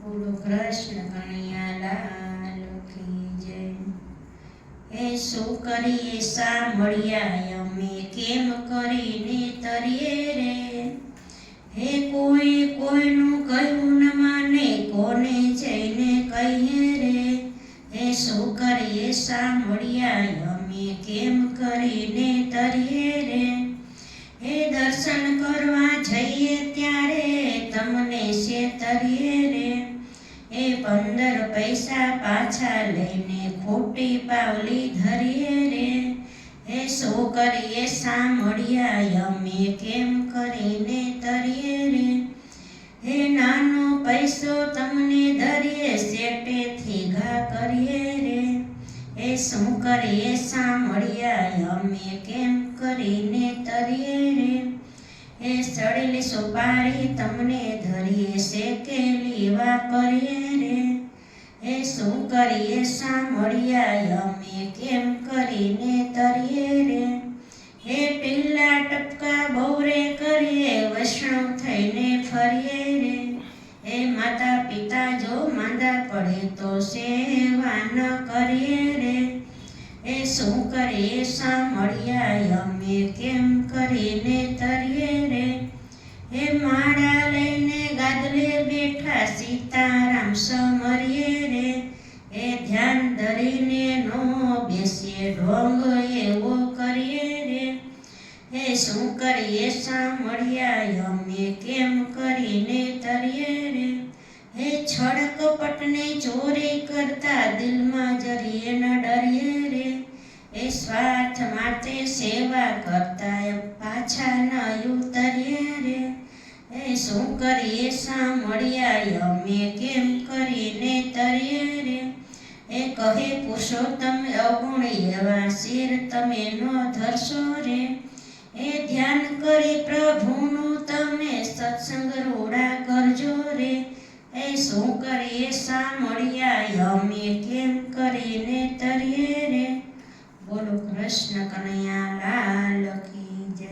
બોલો કૃષ્ણ કનૈયા લાલ કી જય। એ શું કરીએ સાંભળ્યા અમે કેમ કરીને તરીએ રે। હે કોઈ કોઈનું કહ્યું ન માને કોને જઈને કહીએ રે। હે શું કરીએ સાંભળ્યા અમે કેમ કરીને તરીએ રે। હે દર્શન કરવા જઈએ ત્યારે તમને છેતરીએ રે। એ 15 પૈસા પાછા લઈને ખોટી પાવલી ધરીએ રે। હે શું કરીએ સાંભળ્યા અમે કેમ કરીને તરીએ રે। હે નાનો પૈસો તમને ધરીએ શેટેથી ઘા કરીએ રે। એ શું કરીએ સાંભળ્યા અમે કેમ કરીને તરીએ રે। એ સડેલી સુપારી તમને ધરીએ શેકેલી વાપરીએ રે। એ શું કરીએ સાંભળ્યા અમે કેમ કરીને તરીએ રે। એ ટીલા ટપકા બહુરે કરીએ વૈષ્ણવ થઈને ફરીએ રે। એ માતા પિતા જો માંદા પડે તો સેવા ન કરીએ રે। એ શું કરીએ સાંભળ્યા અમે કેમ કરીને તરીએ રે। એ માળા લઈને ગાદલે બેઠા સીતારામ સમરીએ રે। એ ધ્યાન ધરીને નો બેસીએ ઢોંગ એવો કરીએ રે। એ શું કરીએ સાંભળ્યા અમે કેમ કરીને તરીએ રે। એ છળ કપટને ચોરી કરતા દિલમાં જરીએ ન ડરીએ રે। એ સ્વાર્થ માટે સેવા કરતા પાછા ન ઉતરીએ રે। એ શું કરીએ સાંભળ્યા અમે કેમ કરીને તરીએ રે। એ કહે પુરુષોત્તમ અવગુણ એવા શિર તમે નો ધરશો રે। એ ધ્યાન કરી પ્રભુનું તમે સત્સંગ રૂડા કરજો રે। એ શું કરીએ સાંભળ્યા અમે કેમ કરીને તરીએ રે। બોલો કૃષ્ણ કનૈયા